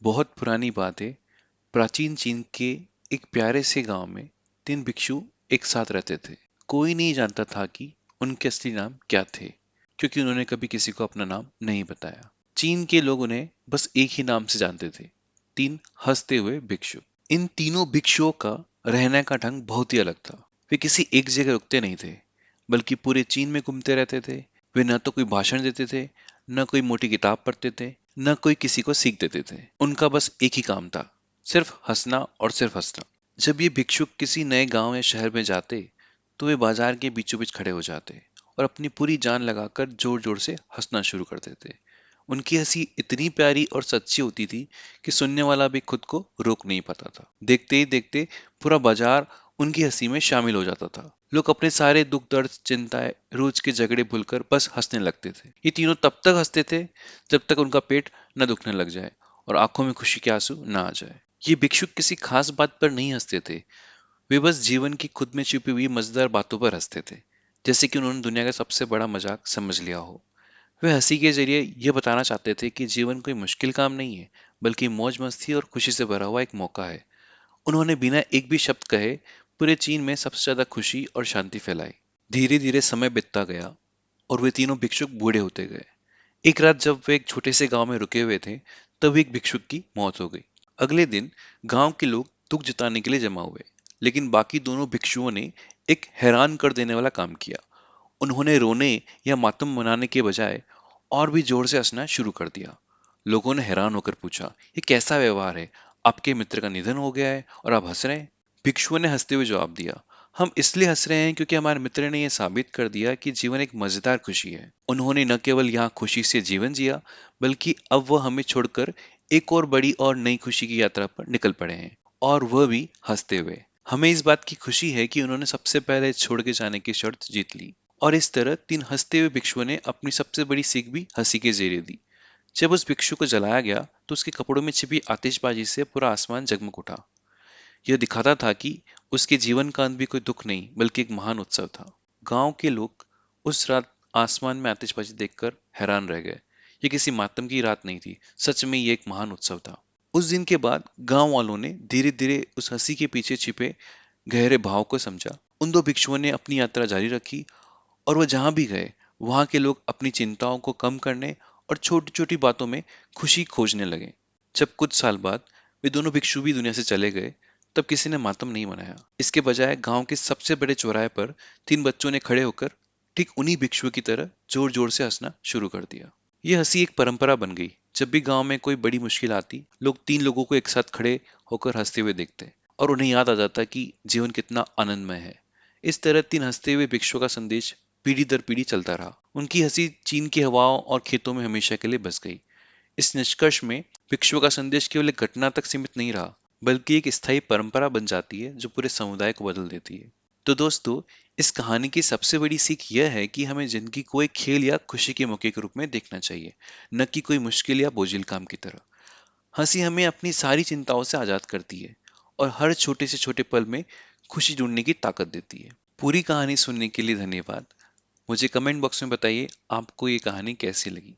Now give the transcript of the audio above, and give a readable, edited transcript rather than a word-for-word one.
बहुत पुरानी बात है। प्राचीन चीन के एक प्यारे से गांव में तीन भिक्षु एक साथ रहते थे। कोई नहीं जानता था कि उनके असली नाम क्या थे, क्योंकि उन्होंने कभी किसी को अपना नाम नहीं बताया। चीन के लोग उन्हें बस एक ही नाम से जानते थे, तीन हंसते हुए भिक्षु। इन तीनों भिक्षुओं का रहने का ढंग बहुत ही अलग था। वे किसी एक जगह रुकते नहीं थे, बल्कि पूरे चीन में घूमते रहते थे। वे न तो कोई भाषण देते थे, न कोई मोटी किताब पढ़ते थे, न कोई किसी को सीख देते थे। उनका बस एक ही काम था, सिर्फ हंसना और सिर्फ हंसना। जब ये भिक्षुक किसी नए गांव या शहर में जाते, तो वे बाजार के बीचों बीच खड़े हो जाते और अपनी पूरी जान लगाकर जोर जोर से हंसना शुरू कर देते। उनकी हंसी इतनी प्यारी और सच्ची होती थी कि सुनने वाला भी खुद को रोक नहीं पाता था। देखते ही देखते पूरा बाजार उनकी हंसी में शामिल हो जाता था। लोग अपने सारे दुख दर्द चिंताएं रोज के झगड़े भूलकर बस हंसने लगते थे। ये तीनों तब तक हंसते थे जब तक उनका पेट न दुखने लग जाए और आंखों में खुशी के आंसू न आ जाए। ये भिक्षुक किसी खास बात पर नहीं हंसते थे, वे बस जीवन की खुद में छिपी हुई मजेदार बातों पर हंसते थे, जैसे कि उन्होंने दुनिया का सबसे बड़ा मजाक समझ लिया हो। वे हंसी के जरिए यह बताना चाहते थे कि जीवन कोई मुश्किल काम नहीं है, बल्कि मौज मस्ती और खुशी से भरा हुआ एक मौका है। उन्होंने बिना एक भी शब्द कहे पूरे चीन में सबसे ज्यादा खुशी और शांति फैलाई। धीरे धीरे समय बीतता गया और वे तीनों भिक्षुक बूढ़े होते गए। एक रात जब वे एक छोटे से गांव में रुके हुए थे, तब एक भिक्षुक की मौत हो गई। अगले दिन गांव के लोग दुख जताने के लिए जमा हुए, लेकिन बाकी दोनों भिक्षुओं ने एक हैरान कर देने वाला काम किया। उन्होंने रोने या मातम मनाने के बजाय और भी जोर से हंसना शुरू कर दिया। लोगों ने हैरान होकर पूछा, ये कैसा व्यवहार है? आपके मित्र का निधन हो गया है और आप हंस रहे हैं? भिक्षुओं ने हंसते हुए जवाब दिया, हम इसलिए हंस रहे हैं क्योंकि हमारे मित्र ने यह साबित कर दिया कि जीवन एक मजेदार खुशी है। उन्होंने न केवल यहाँ खुशी से जीवन जिया, बल्कि अब वह हमें छोड़कर एक और बड़ी और नई खुशी की यात्रा पर निकल पड़े हैं, और वह भी हंसते हुए। हमें इस बात की खुशी है कि उन्होंने सबसे पहले छोड़ के जाने की शर्त जीत ली। और इस तरह तीन हंसते हुए भिक्षुओं ने अपनी सबसे बड़ी सीख भी हंसी के जरिए दी। जब उस भिक्षु को जलाया गया, तो उसके कपड़ों में छिपी आतिशबाजी से पूरा आसमान जगमग उठा। यह दिखाता था कि उसके जीवन का अंत भी कोई दुख नहीं, बल्कि एक महान उत्सव था। गांव के लोग उस रात आसमान में आतिशबाजी देखकर हैरान रह गए। ये किसी मातम की रात नहीं थी, सच में ये एक महान उत्सव था। उस दिन के बाद गांव वालों ने धीरे धीरे उस हंसी के पीछे छिपे गहरे भाव को समझा। उन दो भिक्षुओं ने अपनी यात्रा जारी रखी, और वह जहां भी गए, वहां के लोग अपनी चिंताओं को कम करने और छोटी छोटी बातों में खुशी खोजने लगे। जब कुछ साल बाद वे दोनों भिक्षु भी दुनिया से चले गए, तब किसी ने मातम नहीं मनाया। इसके बजाय गांव के सबसे बड़े चौराहे पर तीन बच्चों ने खड़े होकर ठीक उन्हीं भिक्षुओं की तरह जोर जोर से हंसना शुरू कर दिया। यह हंसी एक परंपरा बन गई। जब भी गांव में कोई बड़ी मुश्किल आती, लोग तीन लोगों को एक साथ खड़े होकर हंसते हुए देखते, और उन्हें याद आ जाता कि जीवन कितना आनंदमय है। इस तरह तीन हंसते हुए भिक्षुओं का संदेश पीढ़ी दर पीढ़ी चलता रहा। उनकी हंसी चीन की हवाओं और खेतों में हमेशा के लिए बस गई। इस निष्कर्ष में भिक्षुओं का संदेश केवल एक घटना तक सीमित नहीं रहा, बल्कि एक स्थायी परंपरा बन जाती है जो पूरे समुदाय को बदल देती है। तो दोस्तों, इस कहानी की सबसे बड़ी सीख यह है कि हमें जिंदगी को एक खेल या खुशी के मौके के रूप में देखना चाहिए, न कि कोई मुश्किल या बोझिल काम की तरह। हंसी हमें अपनी सारी चिंताओं से आजाद करती है और हर छोटे से छोटे पल में खुशी ढूंढने की ताकत देती है। पूरी कहानी सुनने के लिए धन्यवाद। मुझे कमेंट बॉक्स में बताइए आपको ये कहानी कैसी लगी।